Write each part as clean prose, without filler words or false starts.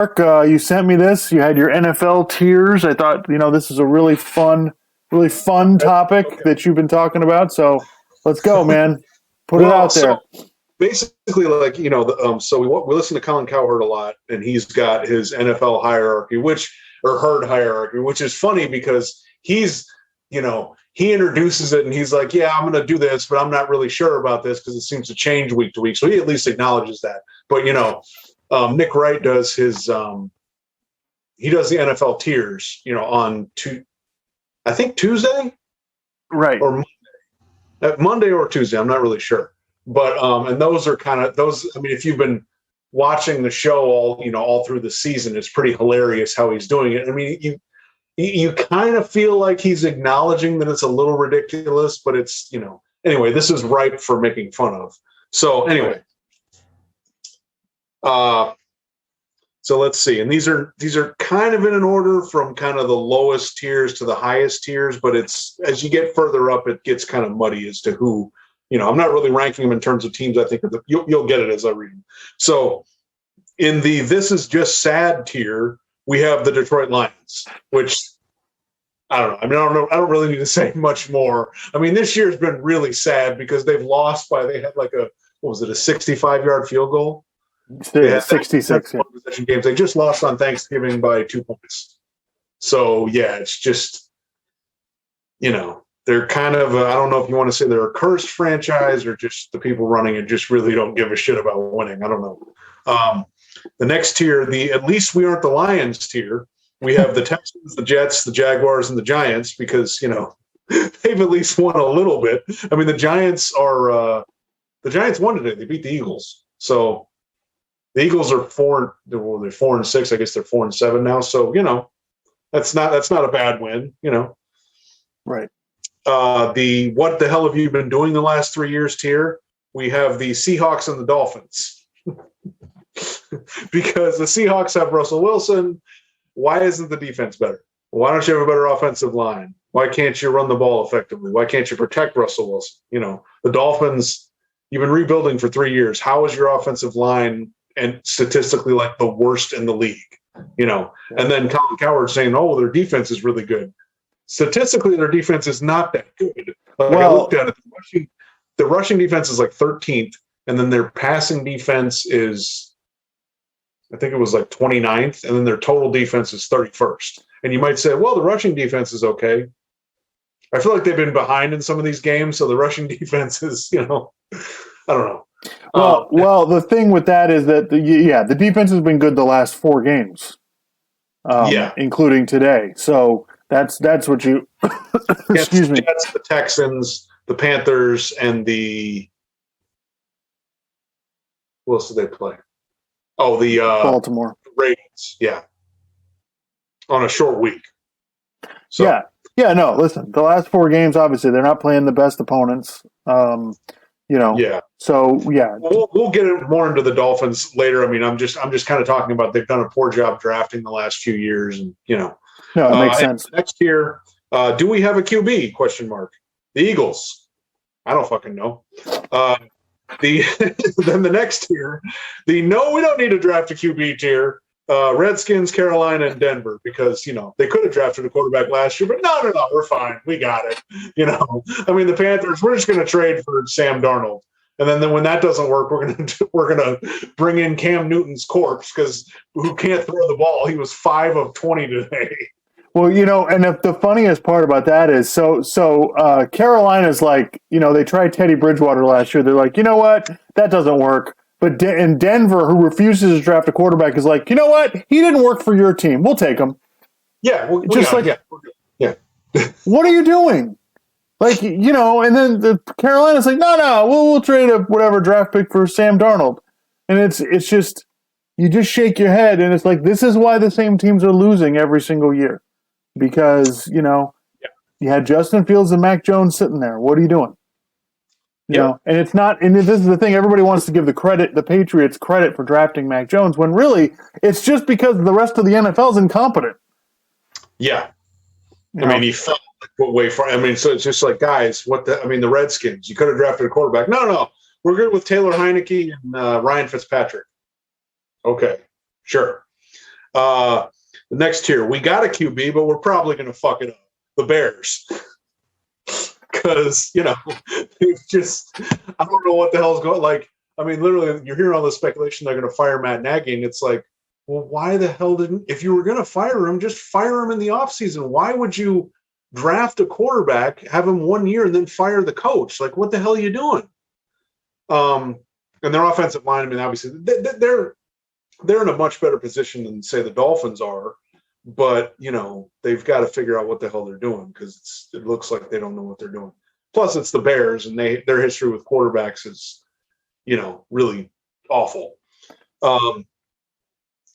Mark, you sent me this. You had your NFL tiers. I thought, this is a really fun topic that you've been talking about. So let's go, man. Put it Well, out there. so basically, like so we listen to Colin Cowherd a lot, and he's got his NFL hierarchy, or herd hierarchy, which is funny because he introduces it and he's like, yeah, I'm going to do this, but I'm not really sure about this because it seems to change week to week. So he at least acknowledges that. But Nick Wright does he does the NFL tiers, on I think Tuesday, Right. or Monday or Tuesday. I'm not really sure. But and those are kind of those. I mean, if you've been watching the show all through the season, it's pretty hilarious how he's doing it. I mean, you kind of feel like he's acknowledging that it's a little ridiculous, but it's anyway. This is ripe for making fun of. So anyway, so let's see, and these are kind of in an order from kind of the lowest tiers to the highest tiers, but it's as you get further up, it gets kind of muddy as to who. I'm not really ranking them in terms of teams. I think you'll get it as I read them. So in the "This is just sad" tier, we have the Detroit Lions, which I don't know. I mean, I don't really need to say much more. I mean, this year's been really sad because they've lost they had like a 65-yard field goal. Yeah, 66. Yeah. Possession games. They just lost on Thanksgiving by 2 points. So yeah, it's just they're kind of I don't know if you want to say they're a cursed franchise or just the people running it just really don't give a shit about winning. I don't know. The next tier, at least we aren't the Lions tier. We have the Texans, the Jets, the Jaguars, and the Giants because they've at least won a little bit. I mean, the Giants won today. They beat the Eagles. So the Eagles are they're 4-6. I guess they're 4-7 now. So that's not a bad win. Right. The "What the hell have you been doing the last 3 years" tier? We have the Seahawks and the Dolphins because the Seahawks have Russell Wilson. Why isn't the defense better? Why don't you have a better offensive line? Why can't you run the ball effectively? Why can't you protect Russell Wilson? The Dolphins, you've been rebuilding for 3 years. How is your offensive line and statistically like the worst in the league? And then Colin Cowherd saying, oh, their defense is really good. Statistically, their defense is not that good. I looked at it. The rushing defense is like 13th, and then their passing defense is, I think it was like 29th, and then their total defense is 31st. And you might say, well, the rushing defense is okay. I feel like they've been behind in some of these games, so the rushing defense is, I don't know. Well, the thing with that is that the defense has been good the last 4 games, including today. So that's what you. Excuse me. That's the Texans, the Panthers, and the. Who else did they play? Oh, the Baltimore Ravens. Yeah, on a short week. So. Yeah. No, listen. The last 4 games, obviously, they're not playing the best opponents. Yeah. So yeah, we'll get more into the Dolphins later. I mean, I'm just kind of talking about they've done a poor job drafting the last few years, and No, it makes sense. Next year, do we have a QB? Question mark. The Eagles. I don't fucking know. Then the next tier, no, we don't need to draft a QB tier. Redskins, Carolina, and Denver, because they could have drafted a quarterback last year, but no, we're fine. We got it. I mean, the Panthers, we're just going to trade for Sam Darnold, and then when that doesn't work, we're gonna bring in Cam Newton's corpse because who can't throw the ball? He was 5 of 20 today. Well, and the funniest part about that is Carolina's like, they tried Teddy Bridgewater last year. They're like, you know what, that doesn't work. But in Denver, who refuses to draft a quarterback, is like, you know what? He didn't work for your team. We'll take him. Yeah. What are you doing? Like, and then the Carolina's like, no, we'll trade a whatever draft pick for Sam Darnold. And it's just, you just shake your head. And it's like, this is why the same teams are losing every single year. Because, you had Justin Fields and Mac Jones sitting there. What are you doing? And it's not, and this is the thing, everybody wants to give the Patriots credit for drafting Mac Jones, when really it's just because the rest of the NFL is incompetent. Yeah. I mean, he felt like way far. I mean, so it's just like, guys, the Redskins, you could have drafted a quarterback. No, we're good with Taylor Heineke and Ryan Fitzpatrick. Okay, sure. The next tier, we got a QB, but we're probably going to fuck it up. The Bears. Because, it's just, I don't know what the hell's going. Like, I mean, literally, you're hearing all this speculation they're going to fire Matt Nagy, and it's like, well, why the hell if you were going to fire him, just fire him in the offseason. Why would you draft a quarterback, have him 1 year, and then fire the coach? Like, what the hell are you doing? And their offensive line, I mean, obviously, they're in a much better position than, say, the Dolphins are. But, they've got to figure out what the hell they're doing because it looks like they don't know what they're doing. Plus, it's the Bears, and their history with quarterbacks is, really awful.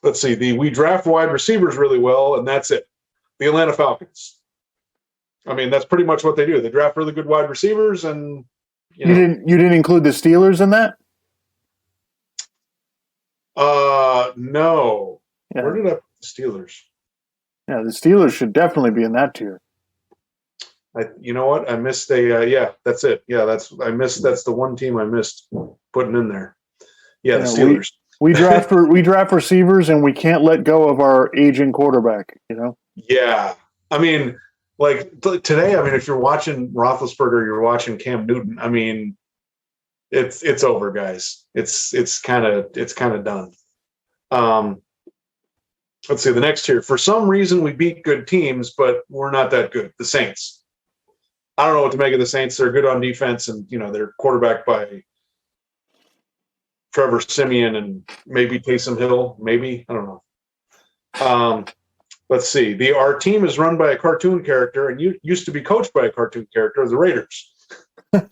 Let's see. We draft wide receivers really well, and that's it. The Atlanta Falcons. I mean, that's pretty much what they do. They draft really good wide receivers, and you didn't include the Steelers in that? No. Yeah. Where did I put the Steelers? Yeah, the Steelers should definitely be in that tier. You know what? I missed yeah, that's it. Yeah, that's the one team I missed putting in there. Yeah, the Steelers. We draft receivers, and we can't let go of our aging quarterback, Yeah. I mean, like today, I mean, if you're watching Roethlisberger, you're watching Cam Newton. I mean, it's over, guys. It's kind of done. Let's see the next tier. For some reason, we beat good teams, but we're not that good. The Saints. I don't know what to make of the Saints. They're good on defense, and they're quarterbacked by Trevor Siemian and maybe Taysom Hill. Maybe, I don't know. Let's see. Our team is run by a cartoon character, and you used to be coached by a cartoon character, the Raiders. If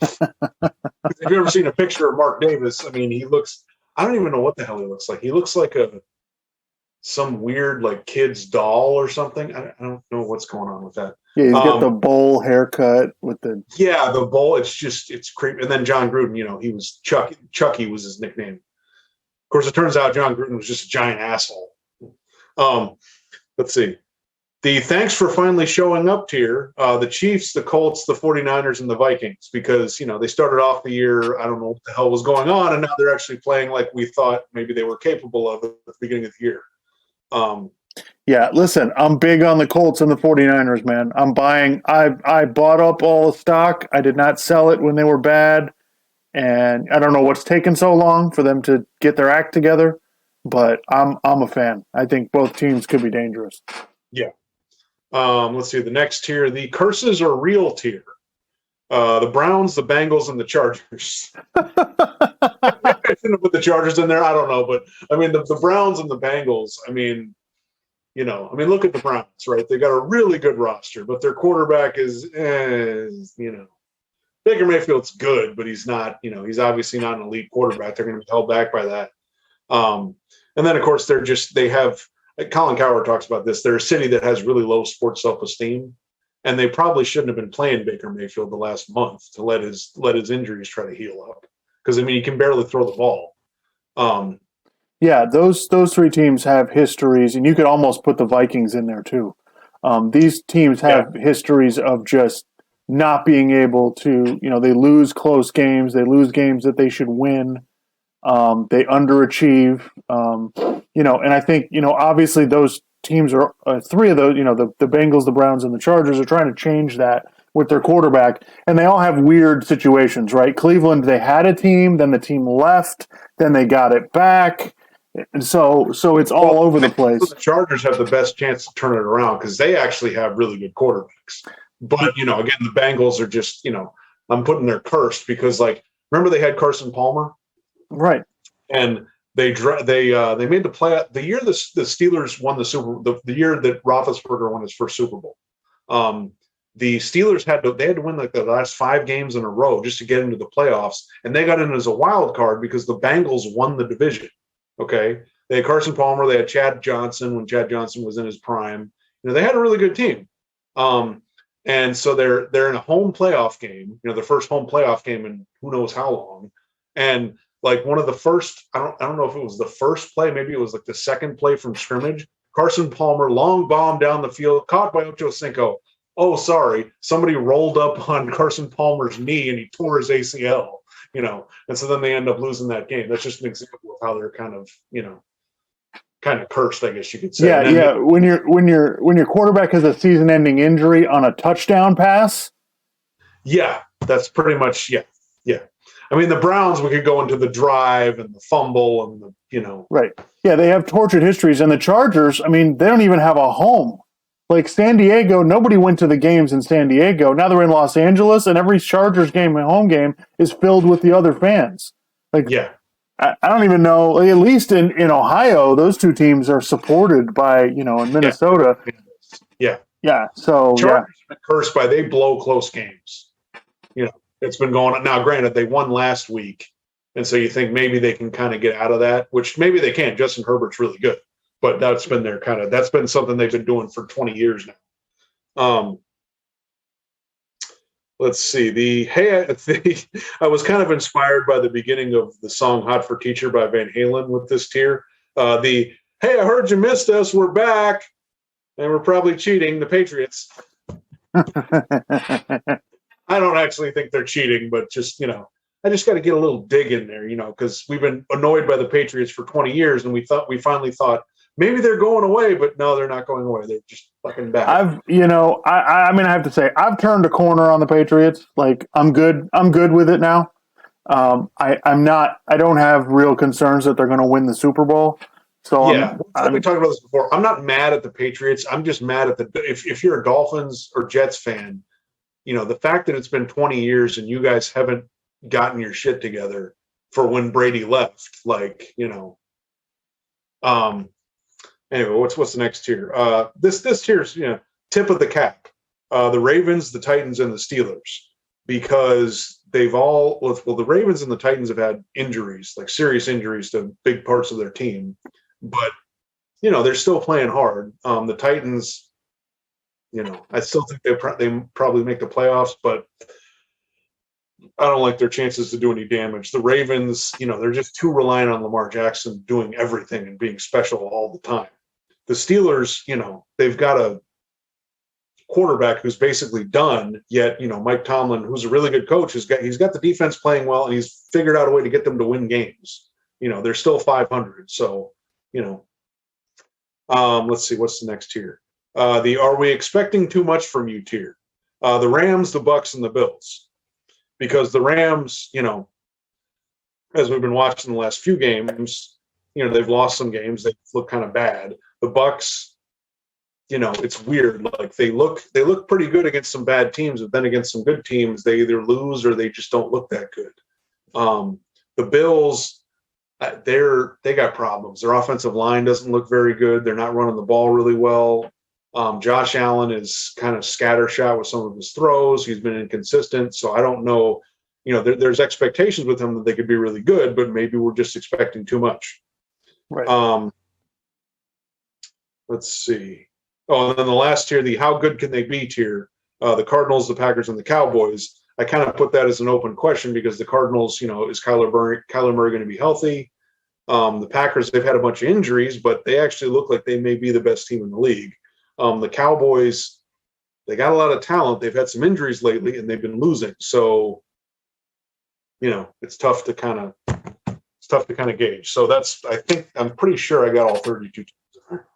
you've ever seen a picture of Mark Davis, I mean, I don't even know what the hell he looks like. He looks like some weird like kid's doll or something. I don't know what's going on with that. Yeah, he's got the bowl haircut with the the bowl. It's creepy. And then John Gruden, he was Chucky was his nickname. Of course, it turns out John Gruden was just a giant asshole. Let's see. The thanks for finally showing up tier, the Chiefs, the Colts, the 49ers, and the Vikings, because, they started off the year, I don't know what the hell was going on, and now they're actually playing like we thought maybe they were capable of at the beginning of the year. Yeah, listen, I'm big on the Colts and the 49ers, man. I'm buying. I bought up all the stock. I did not sell it when they were bad, and I don't know what's taken so long for them to get their act together, but I'm a fan. I think both teams could be dangerous. Yeah. Let's see the next tier. The curses are real tier. The Browns, the Bengals, and the Chargers. I shouldn't have put the Chargers in there. I don't know, but I mean the Browns and the Bengals. I mean, look at the Browns, right? They got a really good roster, but their quarterback is, Baker Mayfield's good, but he's not. He's obviously not an elite quarterback. They're going to be held back by that. And then of course they have. Colin Cowherd talks about this. They're a city that has really low sports self-esteem, and they probably shouldn't have been playing Baker Mayfield the last month to let his injuries try to heal up. Because he can barely throw the ball. Yeah, those three teams have histories, and you could almost put the Vikings in there too. These teams have histories of just not being able to. They lose close games. They lose games that they should win. They underachieve. And I think, obviously those teams are three of those, the Bengals, the Browns, and the Chargers are trying to change that with their quarterback. And they all have weird situations, right? Cleveland, they had a team, then the team left, then they got it back. And so it's all over the place. The Chargers have the best chance to turn it around because they actually have really good quarterbacks. But, again, the Bengals are just, I'm putting their cursed because, remember they had Carson Palmer? Right. And they made the play the year the Steelers won the year that Roethlisberger won his first Super Bowl. The Steelers had to win the last 5 games in a row just to get into the playoffs, and they got in as a wild card because the Bengals won the division. Okay, they had Carson Palmer, they had Chad Johnson when Chad Johnson was in his prime. They had a really good team, and so they're in a home playoff game. The first home playoff game in who knows how long, and one of the first, I don't know if it was the first play, maybe it was the second play from scrimmage. Carson Palmer, long bomb down the field, caught by Ocho Cinco. Oh, sorry, somebody rolled up on Carson Palmer's knee and he tore his ACL, and so then they end up losing that game. That's just an example of how they're kind kind of cursed, I guess you could say. Yeah, And then yeah. When your quarterback has a season-ending injury on a touchdown pass. yeah, that's pretty much yeah. I mean, the Browns, we could go into the drive and the fumble and Right. Yeah, they have tortured histories, and the Chargers. I mean, they don't even have a home. Like San Diego, nobody went to the games in San Diego. Now they're in Los Angeles, and every Chargers game, home game, is filled with the other fans. Like, yeah, I don't even know. Like, at least in Ohio, those two teams are supported by in Minnesota. yeah. Yeah. So Chargers have been cursed by they blow close games. It's been going on. Now, granted, they won last week, and so you think maybe they can kind of get out of that, which maybe they can. Justin Herbert's really good, but that's been something they've been doing for 20 years now. Let's see. I was kind of inspired by the beginning of the song "Hot for Teacher" by Van Halen with this tier. Hey, I heard you missed us. We're back, and we're probably cheating. The Patriots. I don't actually think they're cheating, but just, I just got to get a little dig in there, because we've been annoyed by the Patriots for 20 years, and we finally thought maybe they're going away, but no, they're not going away. They're just fucking back. I have to say, I've turned a corner on the Patriots. Like, I'm good with it now. I don't have real concerns that they're going to win the Super Bowl. So yeah, we talked about this before. I'm not mad at the Patriots. I'm just mad at if you're a Dolphins or Jets fan, the fact that it's been 20 years and you guys haven't gotten your shit together for when Brady left, anyway, what's the next tier? This tier's, tip of the cap. The Ravens, the Titans, and the Steelers, because the Ravens and the Titans have had injuries, like serious injuries to big parts of their team, but they're still playing hard. The Titans, I still think they probably make the playoffs, but I don't like their chances to do any damage. The Ravens, they're just too reliant on Lamar Jackson doing everything and being special all the time. The Steelers, they've got a quarterback who's basically done, yet, Mike Tomlin, who's a really good coach, he's got the defense playing well, and he's figured out a way to get them to win games. They're still 500. So, let's see, what's the next tier? Are we expecting too much from you tier? The Rams, the Bucks, and the Bills. Because the Rams, as we've been watching the last few games, they've lost some games. They look kind of bad. The Bucks, it's weird. Like they look pretty good against some bad teams, but then against some good teams, they either lose or they just don't look that good. The Bills, they got problems. Their offensive line doesn't look very good. They're not running the ball really well. Josh Allen is kind of scattershot with some of his throws. He's been inconsistent. So I don't know, there's expectations with him that they could be really good, but maybe we're just expecting too much. Right. Let's see. Oh, and then the last tier, the how good can they be tier, the Cardinals, the Packers, and the Cowboys. I kind of put that as an open question because the Cardinals, is Kyler Murray going to be healthy? The Packers, they've had a bunch of injuries, but they actually look like they may be the best team in the league. The Cowboys, they got a lot of talent. They've had some injuries lately, and they've been losing. So, it's tough to kind of gauge. So I'm pretty sure I got all 32 teams in there.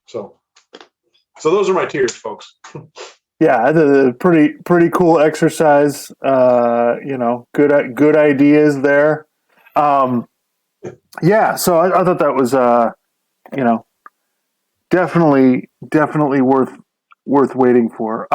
So those are my tiers, folks. Yeah, it's a pretty cool exercise. Good ideas there. Yeah, so I thought that was definitely worth waiting for.